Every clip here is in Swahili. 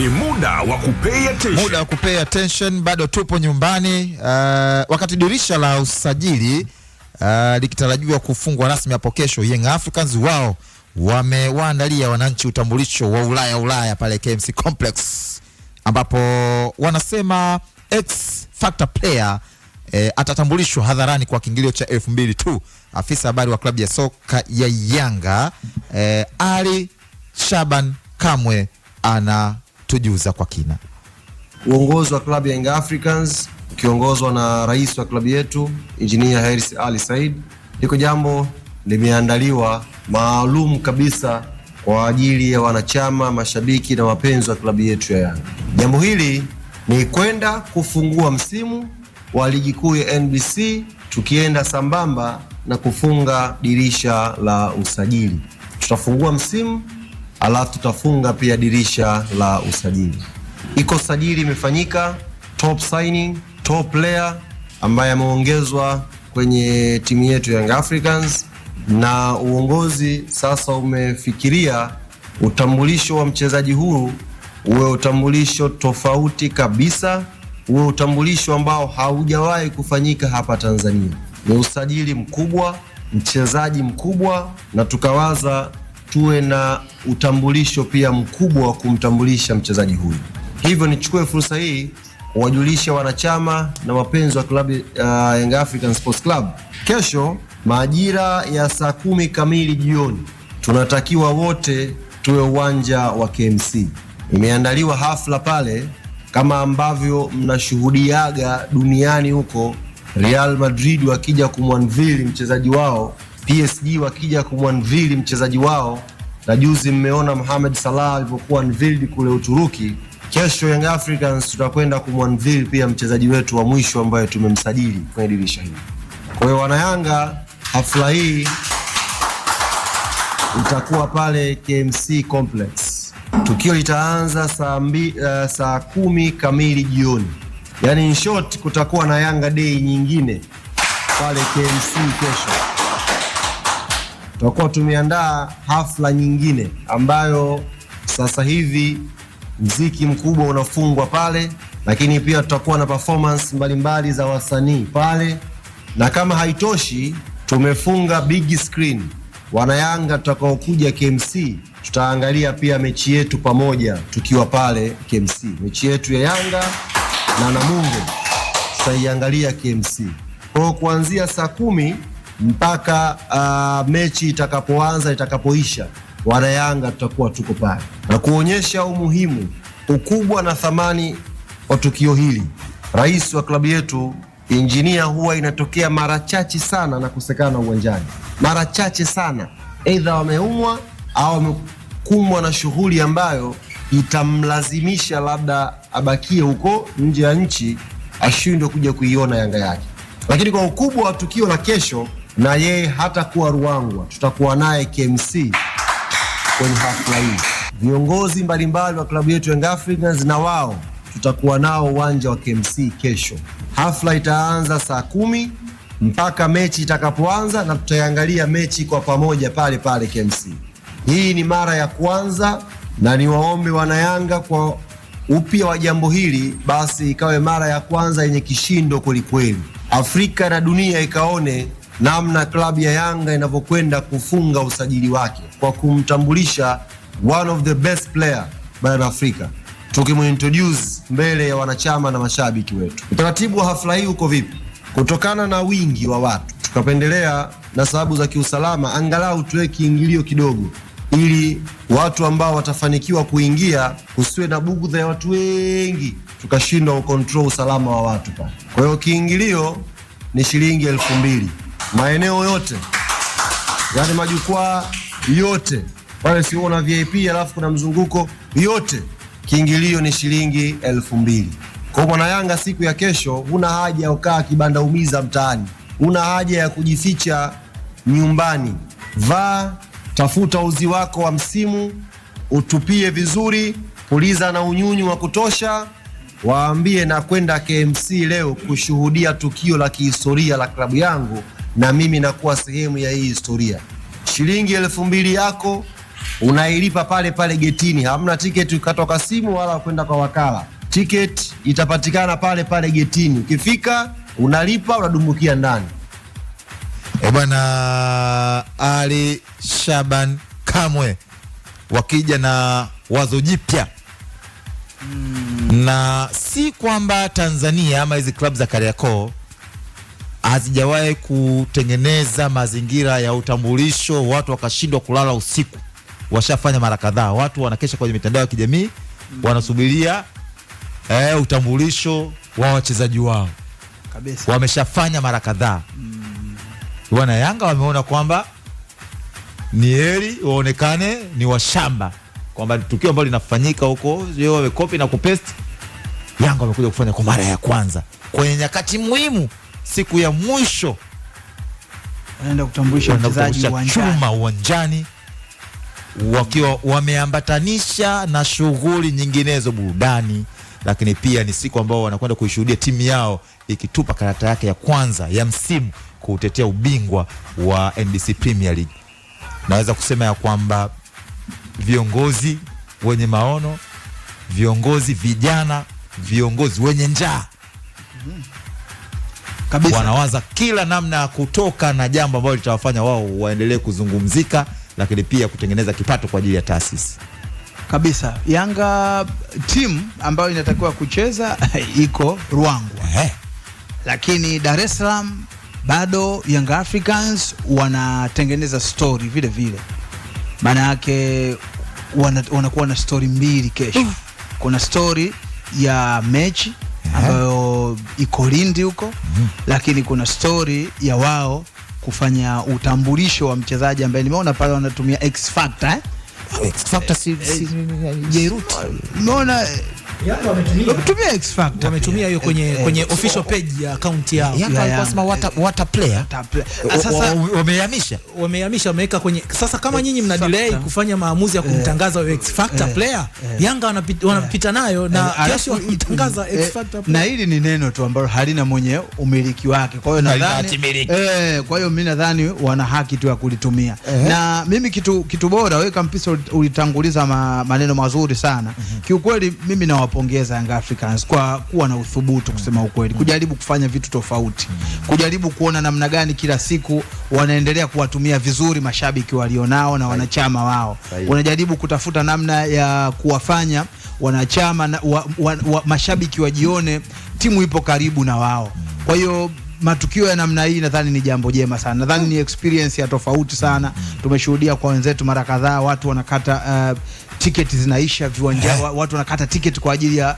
Ni muda wa kupay attention. Muda wa kupay attention, bado tupo nyumbani wakati dirisha la usajili likitarajiwa kufungwa rasmi hapo kesho. Young Africans wao wamewaandalia wananchi utambulisho wa Ulaya pale KMC Complex, ambapo wanasema X Factor player atatambulishwa hadharani kwa kiingilio cha 2000 tu. Afisa habari wa klabu ya soka ya Yanga Ali Shaban Kamwe anatujuza kwa kina. Uongozi wa klabu ya Young Africans ukiongozwa na rais wa klabu yetu Engineer Hersi Ali Said, liko jambo limeandaliwa maalum kabisa kwa ajili ya wanachama, mashabiki na wapenzi wa klabu yetu ya Yanga. Jambo hili ni kwenda kufungua msimu wa ligi kuu ya NBC, tukienda sambamba na kufunga dirisha la usajili. Tutafungua msimu alafu tutafunga pia dirisha la usajili. Iko sajili imefanyika, top signing, top player ambaye ameongezwa kwenye timu yetu Young Africans, na uongozi sasa umefikiria utambulisho wa mchezaji huyu uwe utambulisho tofauti kabisa, uwe utambulisho ambao haujawahi kufanyika hapa Tanzania. Ni usajili mkubwa, mchezaji mkubwa, na tukawaza tuwe na utambulisho pia mkubwa wa kumtambulisha mchezaji huyu. Hivyo nichukue fursa hii kuwajulisha wanachama na wapenzi wa klabu Young African Sports Club, kesho majira ya saa 10 kamili jioni tunatakiwa wote tuwe uwanja wa KMC. Imeandaliwa hafla pale kama ambavyo mnashuhudiaga duniani huko, Real Madrid wakija kumwanvili mchezaji wao, PSG wakija kumwanvili mchezaji wao, na juzi mmeona Mohamed Salah alipokuwa unveiled kule Uturuki. Kesho Young Africans tutakwenda kumwanvili pia mchezaji wetu wa mwisho ambaye tumemsajili kwenye dirisha hili. Kwa hiyo wanayanga, hafla hii itakuwa pale KMC Complex. Tukio litaanza saa 10 kamili jioni. Yani in short, kutakuwa na Yanga Day nyingine pale KMC kesho. Tutakuwa tumeandaa hafla nyingine ambayo sasa hivi muziki mkubwa unafungwa pale, lakini pia tutakuwa na performance mbalimbali za wasanii pale, na kama haitoshi tumefunga big screen. Wanayanga tutakaokuja KMC tutaangalia pia mechi yetu pamoja tukiwa pale KMC. Mechi yetu ya Yanga na Namungo tutaiangalia KMC. Kwa kuanzia saa 10 mpaka mechi itakapoanza, itakapoisha, Wanayanga tutakuwa tuko pale. Na kuonyesha umuhimu, ukubwa na thamani wa tukio hili, rais wa klabu yetu Engineer huwa inatokea mara chache sana na kusekana uwanjani. Mara chache sana. Either wameumwa au wamekumbwa na shughuli ambayo itamlazimisha labda abakie huko nje ya nchi, ashindwe kuja kuiona Yanga yake. Lakini kwa ukubwa wa tukio la kesho, na yeye hata kuwa Ruangwa, tutakuwa naye KMC kwenye hafla hii. Viongozi mbalimbali wa klabu yetu Young Africans na wao tutakuwa nao uwanja wa KMC kesho. Hafla itaanza saa 10 mpaka mechi itakapoanza, na tutaiangalia mechi kwa pamoja pale pale KMC. Hii ni mara ya kwanza, na niwaombe wanayanga kwa upya wa jambo hili, basi ikawe mara ya kwanza yenye kishindo kwelikweli. Afrika na dunia ikaone namna klabu ya Yanga inavyokwenda kufunga usajili wake kwa kumtambulisha one of the best player barani Afrika, tukimuintroduce mbele ya wanachama na mashabiki wetu. Utaratibu wa hafla hii uko vipi? Kutokana na wingi wa watu, tukapendelea na sababu za kiusalama angalau tuwe kiingilio kidogo, ili watu ambao watafanikiwa kuingia kusiwe na bugudha ya watu wengi, tukashindwa kucontrol usalama wa watu pale. Kwa hiyo kiingilio ni shilingi 2000. Maeneo yote, yani majukwaa yote pale, sio na VIP alafu kuna mzunguko, yote kiingilio ni shilingi 2000. Kwa mwana Yanga siku ya kesho, huna haja ya kukaa kibanda umiza mtaani, huna haja ya kujificha nyumbani. Vaa, tafuta uzi wako wa msimu, utupie vizuri, puliza na unyunyu wa kutosha, waambie na kwenda KMC leo kushuhudia tukio la kihistoria la klabu yangu, na mimi nakuwa sehemu ya hii historia. Shilingi 2000 yako unailipa pale pale getini. Hamna tiketi ukatoka simu wala kwenda kwa wakala. Tiketi itapatikana pale pale getini. Ukifika unalipa, unadumbukia ndani. Bwana Ali Shaban Kamwe wakija na wazo jipya. Na si kwamba Tanzania ama hizi club za Kariakoo hazijawahi kutengeneza mazingira ya utambulisho, watu wakashindwa kulala usiku. Washafanya mara kadhaa. Watu wanakesha kwenye mitandao ya kijamii wanasubiria utambulisho wa wachezaji wao. Kabisa. Wameshafanya mara kadhaa. Wana Yanga wameona kwamba ni heri waonekane ni washamba, kwamba tukio ambalo linafanyika huko sio wamekopi na kupaste. Yanga wamekuja kufanya kwa mara ya kwanza kwenye nyakati muhimu, siku ya mwisho wanaenda kutambulisha wachezaji uwanjani, wakiwa wameambatanisha na shughuli nyinginezo, burudani, lakini pia ni siku ambao wanakwenda kuishuhudia timu yao ikitupa karata yake ya kwanza ya msimu kutetea ubingwa wa NBC Premier League. Naweza kusema ya kwamba viongozi wenye maono, viongozi vijana, viongozi wenye njaa kabisa wanawaza kila namna ya kutoka na jambo ambalo litawafanya wao waendelee kuzungumzika, lakini pia kutengeneza kipato kwa ajili ya taasisi. Kabisa. Yanga timu ambayo inatakiwa kucheza iko Ruangwa. Lakini Dar es Salaam bado Young Africans wanatengeneza story vile vile. Maana yake wanakuwa na story mbili kesho. Kuna story ya mechi ambayo iko Lindi huko, lakini kuna story ya wao kufanya utambulisho wa mchezaji ambaye nimeona pale wanatumia X Factor. X Factor si Jairuti. Umeona wametumia X Factor. Wametumia hiyo kwenye official page ya account yao. Yanga wanasema what a player. Sasa wamehamisha wameweka kwenye. Sasa kama nyinyi mna delay kufanya maamuzi ya kumtangaza X Factor player, Yanga wanapita nayo na kesho wanatangaza X Factor player. Na hili ni neno tu ambalo halina mwenye umiliki wake. Kwa hiyo nadhani kwa hiyo mimi nadhani wana haki tu ya kulitumia. Na mimi kitu bora wewe Kampisa ulitanguliza maneno mazuri sana. Kiukweli mimi nawapongeza Young Africans kwa kuwa na uthubutu, kusema ukweli, kujaribu kufanya vitu tofauti, kujaribu kuona namna gani kila siku wanaendelea kuwatumia vizuri mashabiki walionao na wanachama wao. Wanajaribu kutafuta namna ya kuwafanya wanachama mashabiki wajione timu ipo karibu na wao. Kwa hiyo matukio ya namna hii nadhani ni jambo jema sana. Nadhani ni experience ya tofauti sana. Tumeshuhudia kwa wenzetu mara kadhaa watu wanakata tiketi zinaisha viwanjani, watu wanakata tiketi kwa ajili ya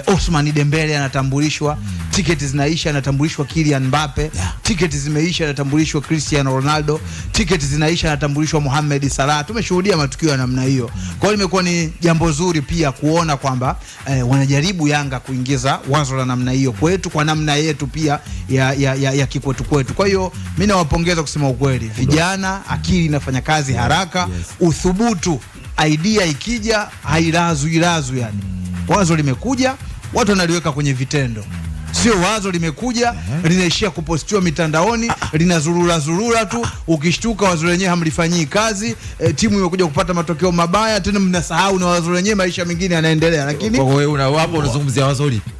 Ousmane Dembele anatambulishwa, tiketi zinaisha anatambulishwa Kylian Mbappe, tiketi zimeisha anatambulishwa Cristiano Ronaldo, tiketi zinaisha anatambulishwa Mohamed Salah. Tumeshuhudia matukio ya namna hiyo. Kwa hiyo imekuwa ni jambo zuri pia kuona kwamba wanajaribu Yanga kuingiza wazo la namna hiyo kwetu kwa namna yetu pia ya kikwetu kwetu. Kwa hiyo mimi nawapongeza kusema ukweli. Vijana, akili inafanya kazi haraka, uthubutu. Idea ikija hailazwi yani. Wazo limekuja, watu wanaliweka kwenye vitendo. Sio wazo limekuja linaishia kupostiwa mitandaoni, linazurura tu, ukishtuka wazo lenyewe hamlifanyii kazi, timu imekuja kupata matokeo mabaya, tena mnasahau na wazo lenyewe, maisha mengine yanaendelea. Lakini wewe unazungumzia wazo lipi?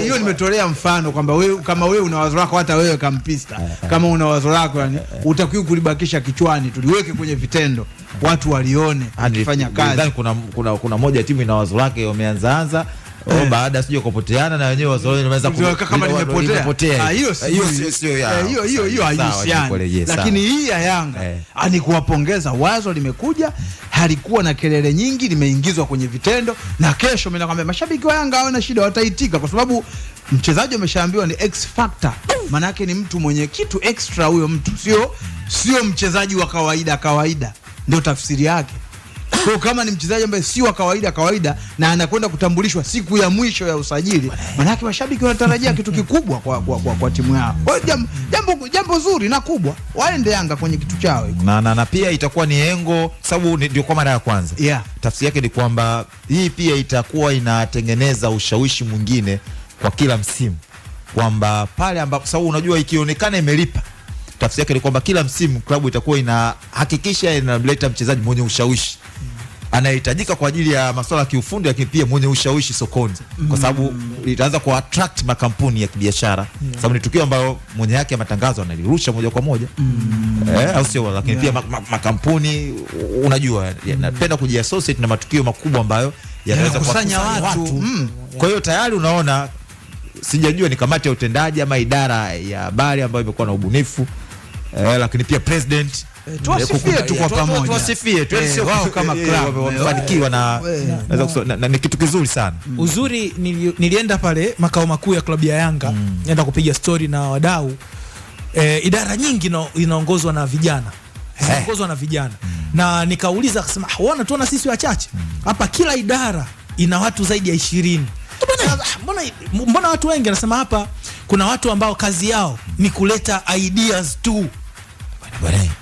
Hiyo nimetolea mfano kwamba wewe kama wewe una wazo lako, hata wewe Kampista kama una wazo lako, yani utakiwa kulibakisha kichwani, tuliweke kwenye vitendo, watu walione akifanya kazi. Kuna moja timu ina wazo lake wameanza baada sije kupoteana na wenyewe wazo wanaweza kama limepotea. Hiyo haihusiani. Lakini hii ya Yanga ni kuwapongeza, wazo limekuja, halikuwa na kelele nyingi, limeingizwa kwenye vitendo, na kesho mimi nakwambia mashabiki wa Yanga hawana shida, wataitika kwa sababu mchezaji ameshaambiwa ni X Factor. Maana yake ni mtu mwenye kitu extra huyo mtu, sio mchezaji wa kawaida, ndio tafsiri yake. Kwa kama ni mchezaji ambaye si wa kawaida na anakwenda kutambulishwa siku ya mwisho ya usajili, maana yake mashabiki wanatarajia kitu kikubwa kwa timu yao. Kwa jambo zuri na kubwa, waende Yanga kwenye kitu chao hiko. Na pia itakuwa ni engo, sababu ndio kwa mara ya kwanza. Tafsiri yake ni kwamba hii pia itakuwa inatengeneza ushawishi mwingine kwa kila msimu, kwamba pale ambapo sababu unajua ikionekana imelipa tafsiri yake ni kwamba kila msimu klabu itakuwa inahakikisha inamleta mchezaji mwenye ushawishi anahitajika kwa ajili ya masuala ya kiufundi, lakini pia mwenye ushawishi sokoni, kwa sababu itaanza ku attract makampuni ya kibiashara, sababu ni tukio ambalo mwenye yake ya matangazo analirusha moja kwa moja, au sio? Lakini pia makampuni unajua yanapenda kujiassociate na matukio makubwa ambayo yanaweza kukusanya watu. Kwa hiyo tayari unaona, sijajua ni kamati ya utendaji ama idara ya habari ambayo imekuwa na ubunifu, lakini pia president tuwasifie tu kwa pamoja, tuwasifie tu wao kama club wamefanikiwa na ni kitu kizuri sana. Uzuri nilienda pale makao makuu ya klabu ya Yanga, nenda kupiga story na wadau. Idara nyingi inaongozwa na vijana, inaongozwa na vijana, na nikauliza akasema waona tuona sisi wachache hapa, kila idara ina watu zaidi ya 20. Mbona watu wengi? Anasema hapa kuna watu ambao kazi yao ni kuleta ideas tu,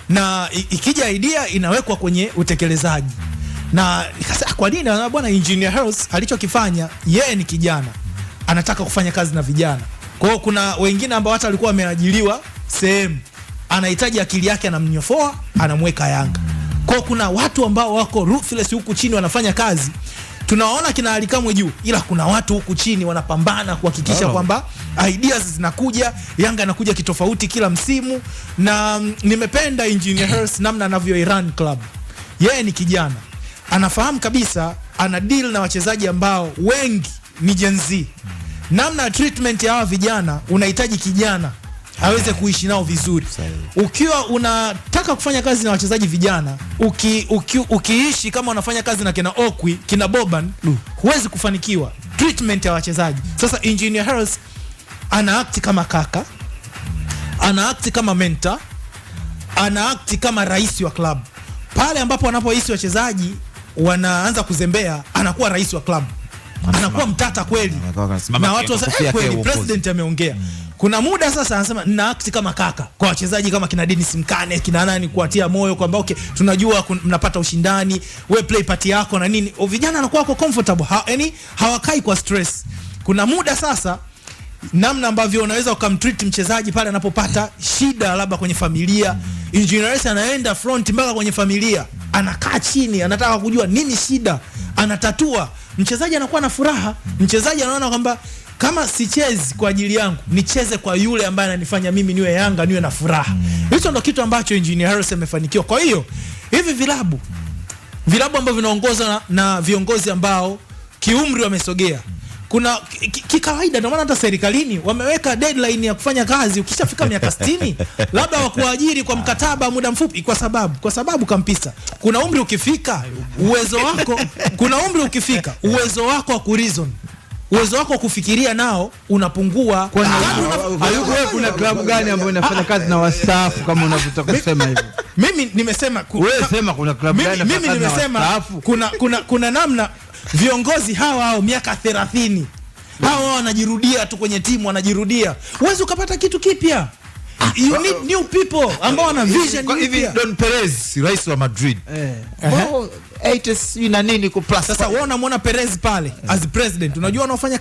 na ikija idea inawekwa kwenye utekelezaji. Na nikasema kwa nini? Bwana Engineer Hersi alichokifanya, yeye ni kijana anataka kufanya kazi na vijana. Kwa hiyo kuna wengine ambao hata walikuwa wameajiriwa sehemu, anahitaji akili yake, anamnyofoa, anamweka Yanga. Kwa hiyo kuna watu ambao wako ruthless huku chini wanafanya kazi. Tunaona kina Alikamwe juu, ila kuna watu huku chini wanapambana kuhakikisha kwamba ideas zinakuja, Yanga inakuja kitofauti kila msimu. Na nimependa Engineer Hersi namna anavyo run club. Yeye ni kijana, anafahamu kabisa, ana deal na wachezaji ambao wengi ni Gen Z. Namna treatment ya hawa vijana, unahitaji kijana aweze kuishi nao vizuri. Ukiwa unataka kufanya kazi na wachezaji vijana, ukiishi kama unafanya kazi na kina Okwi, kina Boban, huwezi kufanikiwa treatment ya wachezaji. Sasa Engineer Hersi ana act kama kaka, ana act kama mentor, ana act kama rais wa club. Pale ambapo wanapohisi wachezaji wanaanza kuzembea, anakuwa rais wa club, anakuwa mtata kweli, na watu wasema kweli president ameongea. Kuna muda sasa anasema na act kama kaka kwa wachezaji kama kina Dennis Mkane, kina nani, kuatia moyo kwamba okay, tunajua mnapata ushindani, we play part yako na nini. Vijana anakuwa wako comfortable, yani hawakai kwa stress. Kuna muda sasa, namna ambavyo unaweza ukamtreat mchezaji pale anapopata shida labda kwenye familia, Engineer Hersi anaenda front mpaka kwenye familia, anakaa chini, anataka kujua nini shida, anatatua. Mchezaji anakuwa na furaha, mchezaji anaona kwamba kama sichezi kwa ajili yangu, nicheze kwa yule ambaye ananifanya mimi niwe Yanga, niwe na furaha. Hicho ndo kitu ambacho Engineer Hersi amefanikiwa. Kwa hiyo hivi vilabu ambavyo vinaongozwa na viongozi ambao kiumri wamesogea, kuna kikawaida, ndio maana hata serikalini wameweka deadline ya kufanya kazi ukishafika miaka 60 labda wakuajiri kwa mkataba muda mfupi, kwa sababu kampisa, kuna umri ukifika uwezo wako wa kureason, uwezo wako wa kufikiria nao unapungua. Kuna klabu gani ambayo inafanya kazi na wastaafu kama unavyotaka kusema hivyo? Mimi nimesema wewe sema kuna klabu gani inafanya kazi na wastaafu? Kuna namna viongozi hawa miaka 30 hawa wanajirudia tu kwenye timu, wanajirudia. Uwezo ukapata kitu kipya. You need new people ambao wana vision hivi. Don Perez, rais wa Madrid, 80s na nini ku plus. Sasa wewe unamwona Perez pale as president, unajua wanaofanya